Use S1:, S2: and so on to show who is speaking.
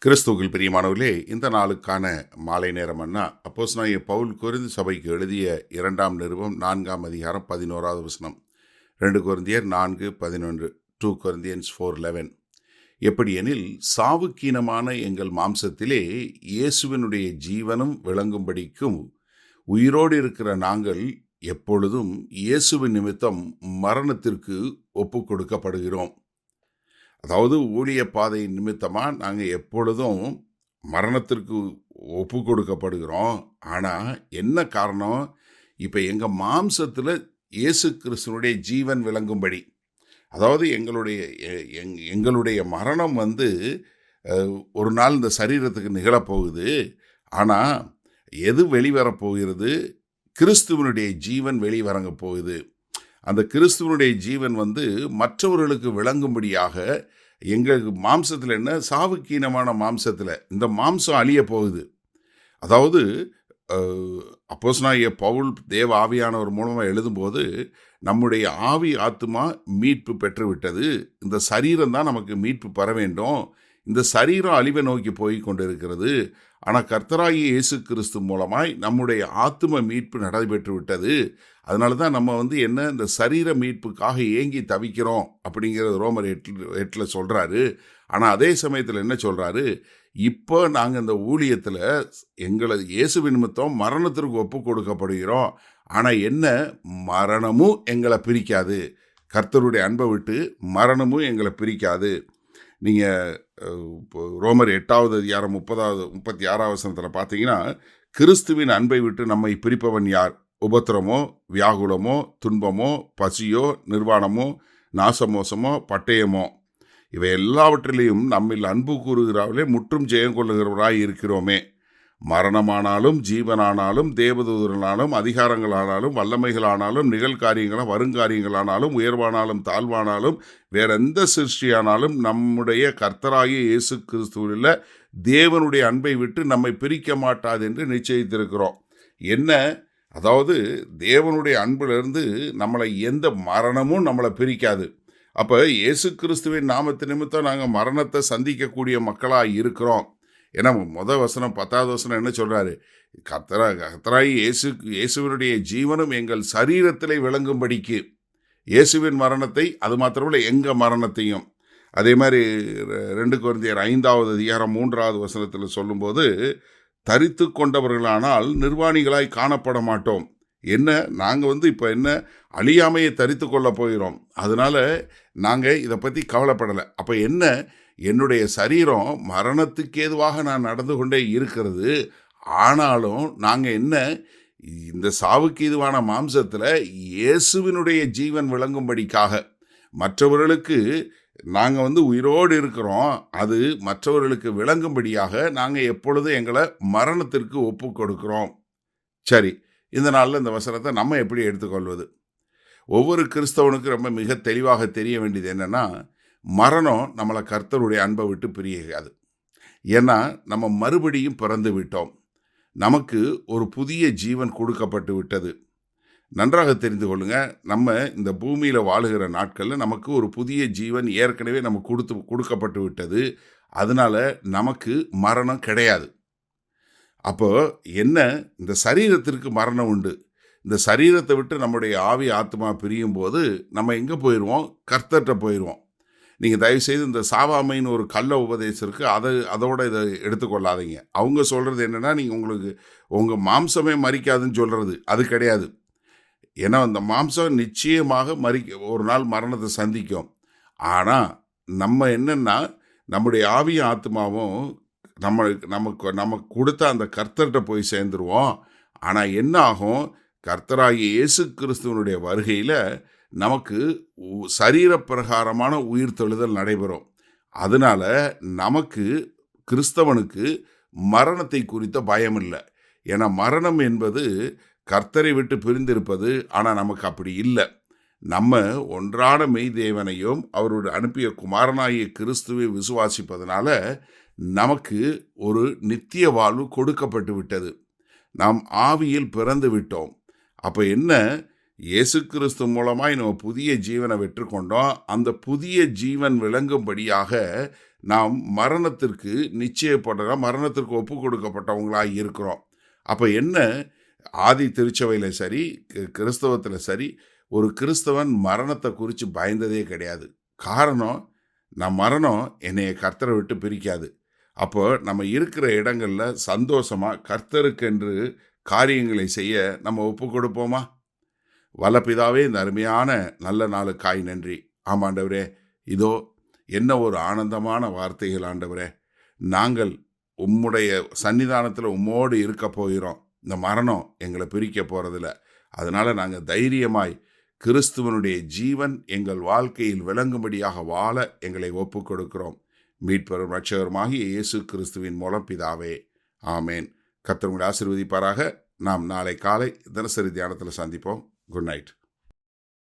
S1: கிறிஸ்துவில் பிரியமானவர்களே, இந்த நாளுக்கான மாலை நேரம்னா அப்போஸ்தலனாகிய பவுல் கொரிந்து சபைக்கு எழுதிய 2ஆம் நிருபம் 4ஆம் அதிகாரம் 11வது வசனம். 2 கொரிந்தியர் 4:11, 2 Corinthians 4:11. எப்படியெனில், சாவுக்கீனமான எங்கள் மாம்சத்திலே இயேசுவினுடைய ஜீவனும் விளங்கும்படிக்கும் உயிரோடு இருக்கிற நாங்கள் எப்பொழுதும் இயேசுவின் நிமித்தம் மரணத்திற்கு ஒப்பு கொடுக்கப்படுகிறோம். அதாவது ஊழிய பாதை நிமித்தமாக நாங்கள் எப்பொழுதும் மரணத்திற்கு ஒப்பு கொடுக்கப்படுகிறோம். ஆனால் என்ன காரணம்? இப்போ எங்கள் மாம்சத்தில் இயேசு கிறிஸ்துவனுடைய ஜீவன் விளங்கும்படி, அதாவது எங்களுடைய மரணம் ஒரு நாள் இந்த சரீரத்துக்கு நிகழப்போகுது. ஆனால் எது வெளிவரப்போகிறது? கிறிஸ்துவனுடைய ஜீவன் வெளிவரங்க போகுது. அந்த கிறிஸ்துவனுடைய ஜீவன் மற்றவர்களுக்கு விளங்கும்படியாக எங்கள் மாம்சத்தில், என்ன சாவுக்கீனமான மாம்சத்தில் இந்த மாம்சம் அழிய போகுது. அதாவது அப்போஸ்தலனாகிய பவுல் தேவ ஆவியானவர் மூலமாக எழுதும்போது, நம்முடைய ஆவி ஆத்துமா மீட்பு பெற்றுவிட்டது, இந்த சரீரம் தான் நமக்கு மீட்பு பெற வேண்டும், இந்த சரீரம் அழிவை நோக்கி போய் கொண்டிருக்கிறது. ஆனால் கர்த்தராகிய இயேசு கிறிஸ்து மூலமாய் நம்முடைய ஆத்தும மீட்பு நடைபெற்று விட்டது. அதனால தான் நம்ம இந்த சரீர மீட்புக்காக ஏங்கி தவிக்கிறோம் அப்படிங்கிறது ரோமர் 8 சொல்கிறாரு. ஆனால் அதே சமயத்தில் என்ன சொல்கிறாரு? இப்போ நாங்கள் இந்த ஊழியத்தில் எங்களை இயேசு நிமித்தம் மரணத்திற்கு ஒப்பு கொடுக்கப்படுகிறோம். ஆனால் என்ன, மரணமும் எங்களை பிரிக்காது. கர்த்தருடைய அன்பை விட்டு மரணமும் எங்களை பிரிக்காது. நீங்கள் ரோமர் 8ஆவது அதிகாரம் 36வது வசனத்தில் பார்த்தீங்கன்னா, கிறிஸ்துவின் அன்பை விட்டு நம்மை பிரிப்பவன் யார்? உபத்திரமோ, வியாகுலமோ, துன்பமோ, பசியோ, நிர்வாணமோ, நாசமோசமோ, பட்டயமோ, இவை எல்லாவற்றிலையும் நம்மில் அன்பு கூறுகிறவர்களே முற்றும் ஜெயம் கொள்ளுகிறவராய் இருக்கிறோமே. மரணமானாலும் ஜீவனானாலும் தேவதூதர்களானாலும் அதிகாரங்களானாலும் வல்லமைகளானாலும் நிகழ்காரியங்களும் வருங்காரியங்களானாலும் உயர்வானாலும் தாழ்வானாலும் வேற எந்த சிருஷ்டியானாலும் நம்முடைய கர்த்தராகிய இயேசு கிறிஸ்துவில் தேவனுடைய அன்பை விட்டு நம்மை பிரிக்க மாட்டாது என்று நிச்சயித்திருக்கிறோம். என்ன? அதாவது தேவனுடைய அன்பிலிருந்து நம்மளை எந்த மரணமும் நம்மளை பிரிக்காது. அப்போ இயேசு கிறிஸ்துவின் நாமத்து நிமித்தம் நாங்கள் மரணத்தை சந்திக்கக்கூடிய மக்களாக இருக்கிறோம். ஏன்னா வசனம் 10வது வசனம் என்ன சொல்கிறாரு? கர்த்தராகி இயேசுவினுடைய ஜீவனும் எங்கள் சரீரத்திலே விளங்கும்படிக்கு, இயேசுவின் மரணத்தை, அது மாத்திரமில்லை எங்கள் மரணத்தையும். அதே மாதிரி 2 கொரிந்தியர் 5ஆவது அதிகாரம் 3வது வசனத்தில் சொல்லும்போது, தரித்து கொண்டவர்களானால் நிர்வாணிகளாய் காணப்பட மாட்டோம். என்ன, நாங்கள் இப்போ என்ன அழியாமையை தரித்து கொள்ள போகிறோம். அதனால நாங்கள் இதை பற்றி கவலைப்படலை. அப்போ என்ன, என்னுடைய சரீரம் மரணத்துக்கு ஏதுவாக நான் நடந்து கொண்டே இருக்கிறது. ஆனாலும் நாங்கள் என்ன, இந்த சாவுக்கு இதுவான மாம்சத்தில் இயேசுவினுடைய ஜீவன் விளங்கும்படிக்காக, மற்றவர்களுக்கு நாங்கள் உயிரோடு இருக்கிறோம், அது மற்றவர்களுக்கு விளங்கும்படியாக நாங்கள் எப்பொழுதும் எங்களை மரணத்திற்கு ஒப்பு கொடுக்கிறோம். சரி, இந்த நாளில் இந்த வசனத்தை நம்ம எப்படி எடுத்துக்கொள்வது? ஒவ்வொரு கிறிஸ்தவனுக்கும் ரொம்ப மிக தெளிவாக தெரிய வேண்டியது என்னென்னா, மரணம் நம்மளை கர்த்தருடைய அன்பை விட்டு பிரியாது. ஏன்னா நம்ம மறுபடியும் பிறந்து விட்டோம். நமக்கு ஒரு புதிய ஜீவன் கொடுக்கப்பட்டு விட்டது. நன்றாக தெரிந்து கொள்ளுங்க, நம்ம இந்த பூமியில் வாழுகிற நாட்களில் நமக்கு ஒரு புதிய ஜீவன் ஏற்கனவே நமக்கு கொடுக்கப்பட்டு விட்டது. அதனால நமக்கு மரணம் கிடையாது. அப்போ என்ன, இந்த சரீரத்திற்கு மரணம் உண்டு. இந்த சரீரத்தை விட்டு நம்முடைய ஆவி ஆத்மா பிரியும் போது நம்ம எங்கே போயிடுவோம்? கர்த்தர்கிட்ட போயிடுவோம். நீங்கள் தயவுசெய்து இந்த சாவாமைன்னு ஒரு கள்ள உபதேசம் இருக்குது, அதோட இதை எடுத்துக்கொள்ளாதீங்க. அவங்க சொல்கிறது என்னென்னா, நீங்கள் உங்கள் மாம்சமே மரிக்காதுன்னு சொல்கிறது அது கிடையாது. ஏன்னா அந்த மாம்சம் நிச்சயமாக ஒரு நாள் மரணத்தை சந்திக்கும். ஆனால் நம்ம என்னென்னா, நம்முடைய ஆவியும் ஆத்மாவும் நமக்கு கொடுத்த அந்த கர்த்தர்கிட்ட போய் சேர்ந்துருவோம். ஆனால் என்ன ஆகும்? கர்த்தராகிய இயேசு கிறிஸ்துவனுடைய வருகையில் நமக்கு சரீரப்பிரகாரமான உயிர்த்தெழுதல் நடைபெறும். அதனால நமக்கு, கிறிஸ்தவனுக்கு, மரணத்தை குறித்த பயம் இல்லை. ஏன்னா மரணம் என்பது கர்த்தரை விட்டு பிரிந்திருப்பது. ஆனால் நமக்கு அப்படி இல்லை. நம்ம ஒன்றான மெய் தேவனையும் அவருடைய அனுப்பிய குமாரனாகிய கிறிஸ்துவை விசுவாசிப்பதனால நமக்கு ஒரு நித்திய வாழ்வு கொடுக்கப்பட்டு விட்டது. நாம் ஆவியில் பிறந்து விட்டோம். அப்போ என்ன, இயேசு கிறிஸ்து மூலமாய் நம்ம புதிய ஜீவனை பெற்றுக்கொண்டோம். அந்த புதிய ஜீவன் விளங்கும்படியாக நாம் மரணத்திற்கு நிச்சயப்பட்ட மரணத்திற்கு ஒப்பு கொடுக்கப்பட்டவங்களாக இருக்கிறோம். அப்போ என்ன, ஆதி திருச்சபையில் சரி, கிறிஸ்தவத்தில் சரி, ஒரு கிறிஸ்தவன் மரணத்தை குறித்து பயந்ததே கிடையாது. காரணம், மரணம் என்னைய கர்த்தரை விட்டு பிரிக்காது. அப்போ நம்ம இருக்கிற இடங்களில் சந்தோஷமாக கர்த்தருக்கென்று காரியங்களை செய்ய நம்ம ஒப்பு கொடுப்போமா? வல்லபிதாவே, இந்த அருமையான நல்ல நாளுக்காய் நன்றி. ஆமாண்டவரே, இதோ என்ன ஒரு ஆனந்தமான வார்த்தைகள் ஆண்டவரே. நாங்கள் உம்முடைய சன்னிதானத்தில் உம்மோடு இருக்க போகிறோம். இந்த மரணம் எங்களை பிரிக்க போகிறதில்ல. அதனால் நாங்கள் தைரியமாய் கிறிஸ்துவனுடைய ஜீவன் எங்கள் வாழ்க்கையில் விளங்கும்படியாக வாழ எங்களை ஒப்பு கொடுக்கிறோம். மீட்பெரும் இரட்சகருமாகிய இயேசு கிறிஸ்துவின் மூலம் பிதாவே, ஆமேன். கர்த்தர் உங்களை ஆசீர்வதிப்பாராக. நாம் நாளை காலை தினசரி தியானத்தில் சந்திப்போம். Good night.